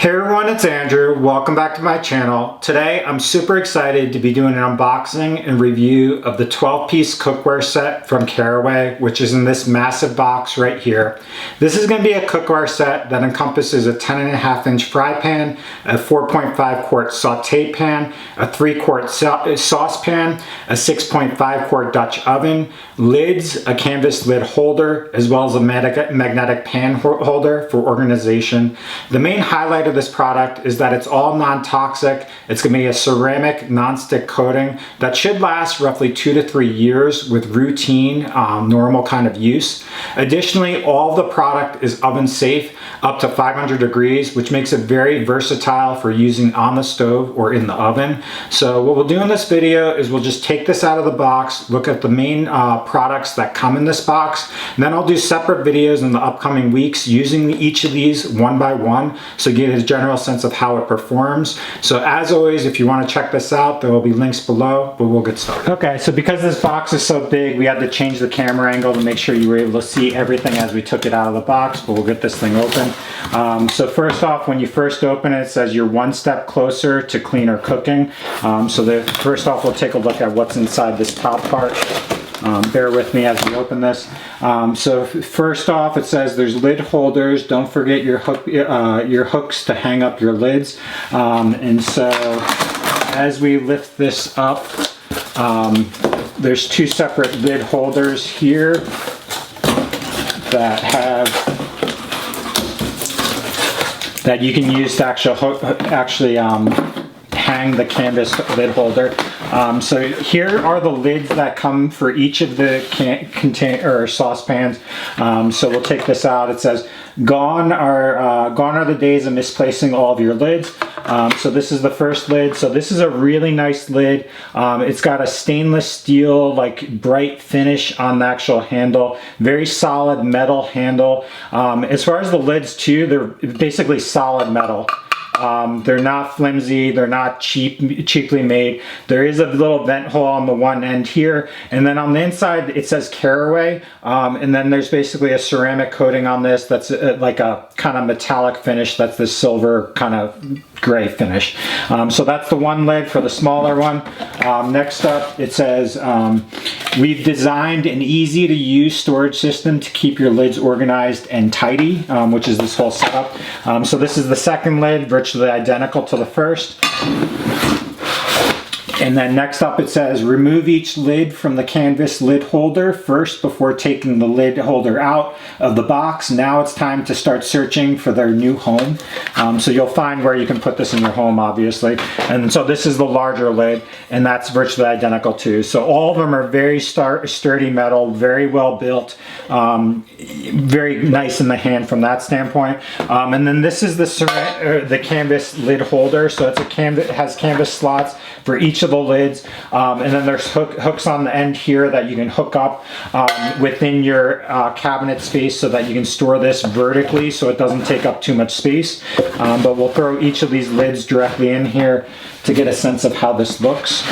Hey everyone, it's Andrew. Welcome back to my channel. Today I'm super excited to be doing an unboxing and review of the 12-piece cookware set from Caraway, which is in this massive box right here. This is going to be a cookware set that encompasses a 10.5-inch fry pan, a 4.5 quart Saute Pan, a 3-quart saucepan, a 6.5 quart Dutch oven, lids, a canvas lid holder, as well as a magnetic pan holder for organization. The main highlight of this product is that it's all non-toxic. It's going to be a ceramic non-stick coating that should last roughly 2 to 3 years with routine, normal kind of use. Additionally, all of the product is oven safe up to 500 degrees, which makes it very versatile for using on the stove or in the oven. So what we'll do in this video is we'll just take this out of the box, look at the main products that come in this box, and then I'll do separate videos in the upcoming weeks using each of these one by one so you get a general sense of how it performs. So as always, if you want to check this out, there will be links below, but we'll get started. Okay, so because this box is so big, we had to change the camera angle to make sure you were able to see everything as we took it out of the box, but we'll get this thing open. So first off, when you first open it, it says you're one step closer to cleaner cooking. First off, we'll take a look at what's inside this top part. Bear with me as we open this. So first off, it says there's lid holders. Don't forget your hooks to hang up your lids. And so as we lift this up, there's 2 separate lid holders here that you can use to actually hang the canvas lid holder. So here are the lids that come for each of the container saucepans. So we'll take this out. It says, gone are the days of misplacing all of your lids. So this is the first lid. So this is a really nice lid. It's got a stainless steel, like bright finish on the actual handle. Very solid metal handle. As far as the lids too, they're basically solid metal. They're not flimsy, they're not cheaply made. There is a little vent hole on the one end here, and then on the inside it says Caraway, and then there's basically a ceramic coating on this that's like a kind of metallic finish. That's the silver kind of gray finish. So that's the one lid for the smaller one. Next up, it says, we've designed an easy to use storage system to keep your lids organized and tidy, which is this whole setup. So this is the second lid, virtually identical to the first. And then next up it says, remove each lid from the canvas lid holder first before taking the lid holder out of the box. Now it's time to start searching for their new home. So you'll find where you can put this in your home, obviously. And so this is the larger lid, and that's virtually identical too. So all of them are very sturdy metal, very well built, very nice in the hand from that standpoint. And then this is the canvas lid holder. So it's it has canvas slots for each of the lids, and then there's hooks on the end here that you can hook up within your cabinet space so that you can store this vertically so it doesn't take up too much space. But we'll throw each of these lids directly in here to get a sense of how this looks.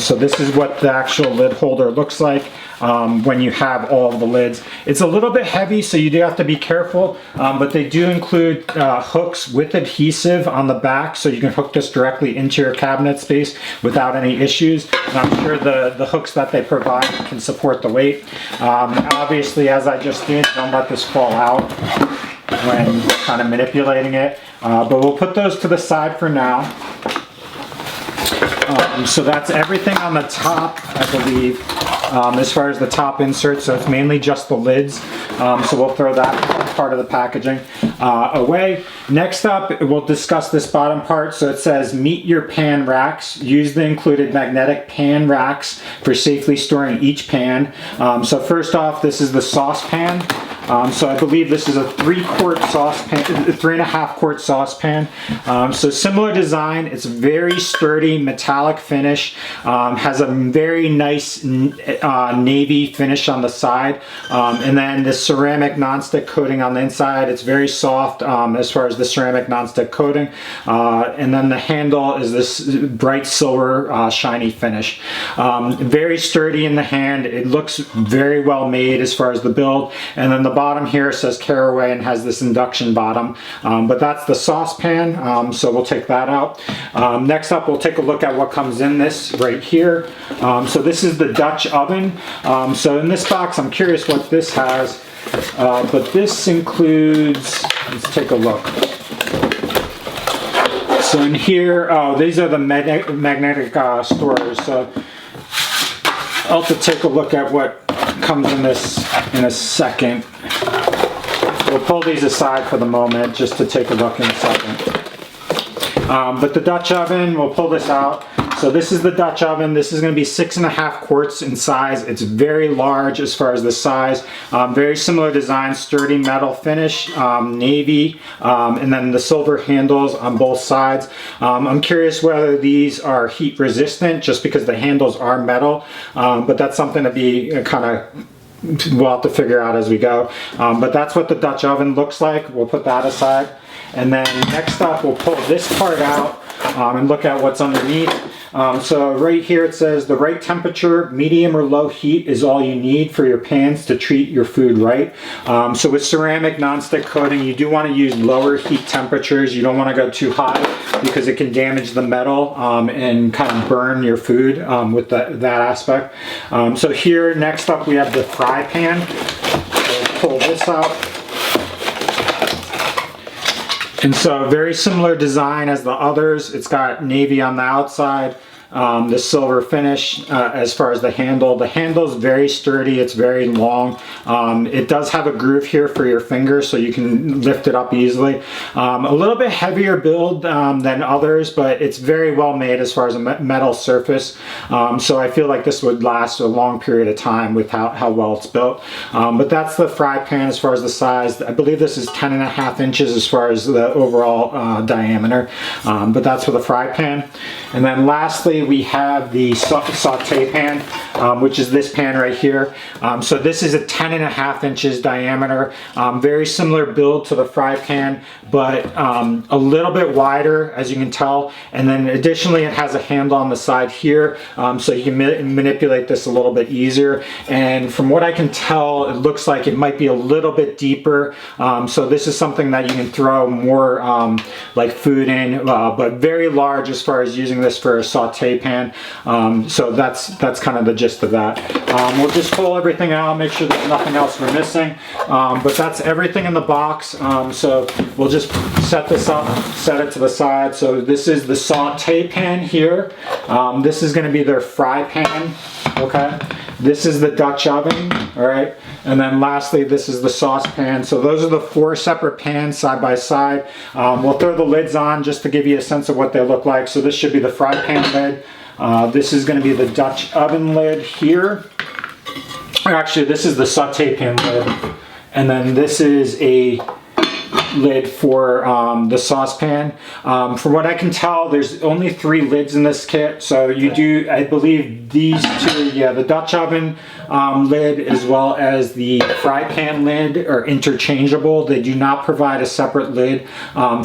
So this is what the actual lid holder looks like when you have all of the lids. It's a little bit heavy, so you do have to be careful, but they do include hooks with adhesive on the back, so you can hook this directly into your cabinet space without any issues. And I'm sure the hooks that they provide can support the weight. Obviously, as I just did, don't let this fall out when kind of manipulating it, but we'll put those to the side for now. So that's everything on the top, I believe, as far as the top insert. So it's mainly just the lids. So we'll throw that part of the packaging away. Next up, we'll discuss this bottom part. So it says, meet your pan racks. Use the included magnetic pan racks for safely storing each pan. So first off, this is the saucepan. So I believe this is a 3-quart saucepan, 3.5 quart saucepan. So similar design. It's very sturdy, metallic finish. Has a very nice navy finish on the side, and then the ceramic nonstick coating on the inside. It's very soft as far as the ceramic nonstick coating, and then the handle is this bright silver shiny finish. Very sturdy in the hand. It looks very well made as far as the build, and then the bottom here says Caraway and has this induction bottom, but that's the saucepan, so we'll take that out. Next up, we'll take a look at what comes in this right here. So this is the Dutch oven. So in this box, I'm curious what this has, but this includes, let's take a look. So in here, oh, these are the magnetic storage. So I'll have to take a look at what comes in this in a second. We'll pull these aside for the moment just to take a look in a second. But the Dutch oven, we'll pull this out. So this is the Dutch oven. This is going to be 6.5 quarts in size. It's very large as far as the size. Very similar design, sturdy metal finish, navy, and then the silver handles on both sides. I'm curious whether these are heat resistant just because the handles are metal, but that's something to be kind of, we'll have to figure out as we go. But that's what the Dutch oven looks like. We'll put that aside. And then next up, we'll pull this part out and look at what's underneath. So right here it says the right temperature, medium or low heat is all you need for your pans to treat your food right. So with ceramic nonstick coating, you do want to use lower heat temperatures. You don't want to go too high because it can damage the metal and kind of burn your food with that aspect. So here next up we have the fry pan. So pull this out. And so very similar design as the others. It's got navy on the outside, the silver finish as far as the handle. The handle is very sturdy, it's very long. It does have a groove here for your finger so you can lift it up easily. A little bit heavier build than others, but it's very well made as far as a metal surface. So I feel like this would last a long period of time with how well it's built. But that's the fry pan as far as the size. I believe this is 10.5 inches as far as the overall diameter, but that's for the fry pan. And then lastly, we have the Saute Pan, which is this pan right here. So this is a 10.5 inches diameter, very similar build to the fry pan, but a little bit wider, as you can tell. And then additionally, it has a handle on the side here, so you can manipulate this a little bit easier. And from what I can tell, it looks like it might be a little bit deeper. So this is something that you can throw more like food in, but very large as far as using this for a saute pan. So that's kind of the gist of that. We'll just pull everything out, make sure there's nothing else we're missing. But that's everything in the box. So we'll just set this up, set it to the side. So this is the Saute Pan here. This is going to be their fry pan. Okay. This is the Dutch oven. All right. And then lastly, this is the saucepan. So those are the 4 separate pans side by side. We'll throw the lids on just to give you a sense of what they look like. So this should be the fry pan lid. This is going to be the Dutch oven lid here. Or actually, this is the Saute Pan lid. And then this is a lid for the saucepan. From what I can tell, there's only 3 lids in this kit. So you do, I believe these 2, yeah, the Dutch oven lid as well as the fry pan lid are interchangeable. They do not provide a separate lid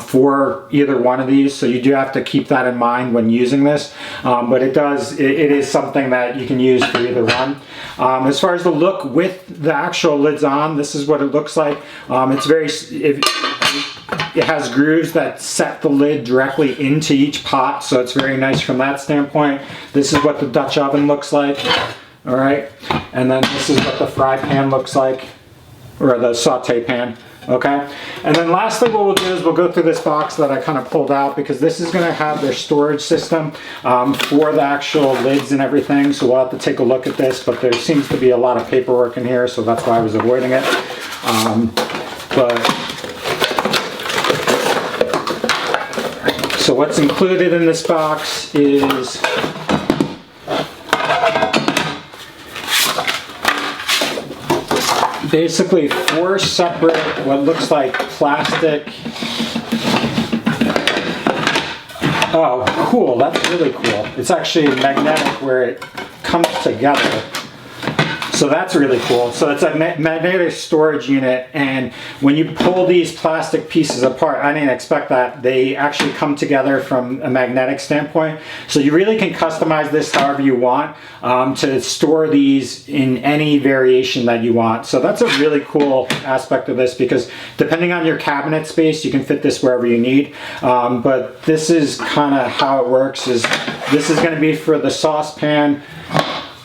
for either one of these. So you do have to keep that in mind when using this. But it is something that you can use for either one. As far as the look with the actual lids on, this is what it looks like. It's very, it has grooves that set the lid directly into each pot, so it's very nice from that standpoint. This is what the Dutch oven looks like. All right, and then this is what the fry pan looks like, or the saute pan. Okay, and then lastly what we'll do is we'll go through this box that I kind of pulled out because this is going to have their storage system for the actual lids and everything, so we'll have to take a look at this, but there seems to be a lot of paperwork in here, so that's why I was avoiding it. So what's included in this box is basically 4 separate, what looks like plastic. Oh, cool, that's really cool. It's actually magnetic where it comes together. So that's really cool. So it's a magnetic storage unit, and when you pull these plastic pieces apart, I didn't expect that. They actually come together from a magnetic standpoint. So you really can customize this however you want to store these in any variation that you want. So that's a really cool aspect of this, because depending on your cabinet space, you can fit this wherever you need. But this is kind of how it works. Is this is going to be for the saucepan.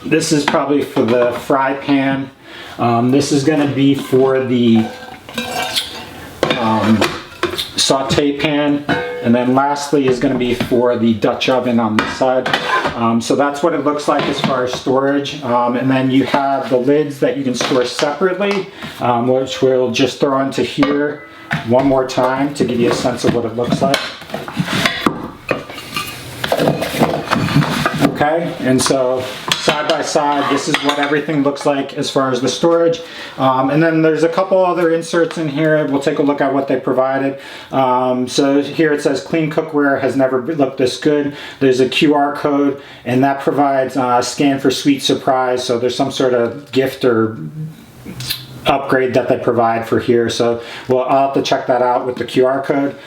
This is probably for the fry pan. This is going to be for the saute pan. And then lastly is going to be for the Dutch oven on this side. So that's what it looks like as far as storage. And then you have the lids that you can store separately, which we'll just throw into here one more time to give you a sense of what it looks like. Okay, and so side by side, this is what everything looks like as far as the storage. And then there's a couple other inserts in here. We'll take a look at what they provided. So here it says clean cookware has never looked this good. There's a QR code, and that provides a scan for sweet surprise. So there's some sort of gift or upgrade that they provide for here. So I'll have to check that out with the QR code.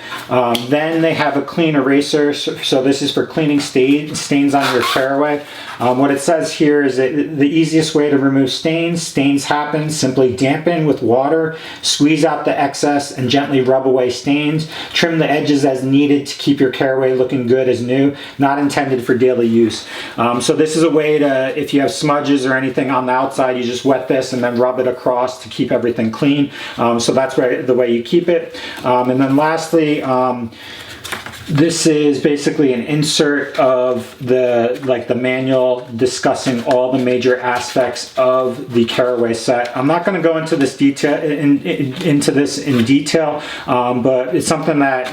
Then they have a clean eraser. So this is for cleaning stains on your Caraway. What it says here is that the easiest way to remove stains. Stains happen. Simply dampen with water, squeeze out the excess, and gently rub away stains. Trim the edges as needed to keep your Caraway looking good as new. Not intended for daily use. So this is a way to, if you have smudges or anything on the outside, you just wet this and then rub it across to keep everything clean. So that's the way you keep it. And then lastly, this is basically an insert of the manual discussing all the major aspects of the Caraway set. I'm not going to go into this in detail, but it's something that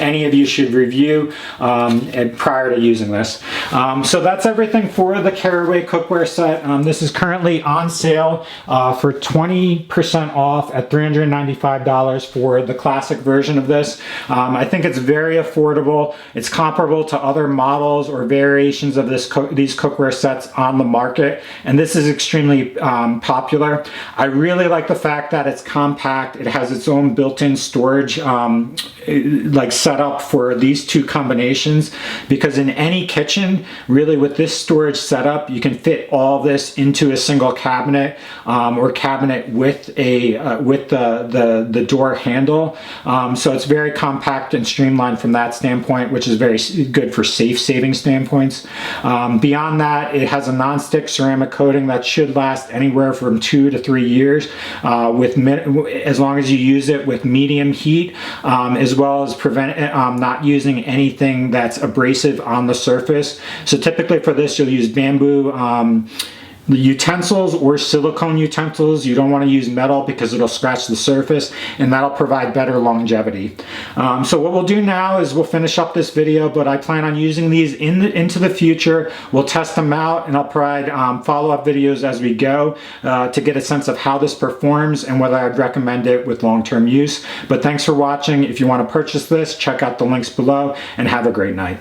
any of you should review prior to using this. So that's everything for the Caraway Cookware Set. This is currently on sale for 20% off at $395 for the classic version of this. I think it's very affordable. It's comparable to other models or variations of these cookware sets on the market, and this is extremely popular. I really like the fact that it's compact. It has its own built-in storage setup for these two combinations, because in any kitchen, really with this storage setup, you can fit all this into a single cabinet or cabinet with the door handle. So it's very compact and streamlined from that standpoint, which is very good for safe saving standpoints. Beyond that, it has a non-stick ceramic coating that should last anywhere from 2 to 3 years as long as you use it with medium heat, as well as prevent not using anything that's abrasive on the surface. So typically for this, you'll use bamboo utensils or silicone utensils. You don't want to use metal because it'll scratch the surface, and that'll provide better longevity. So what we'll do now is we'll finish up this video, but I plan on using these into the future. We'll test them out, and I'll provide follow-up videos as we go to get a sense of how this performs and whether I'd recommend it with long-term use. But thanks for watching. If you want to purchase this, check out the links below, and have a great night.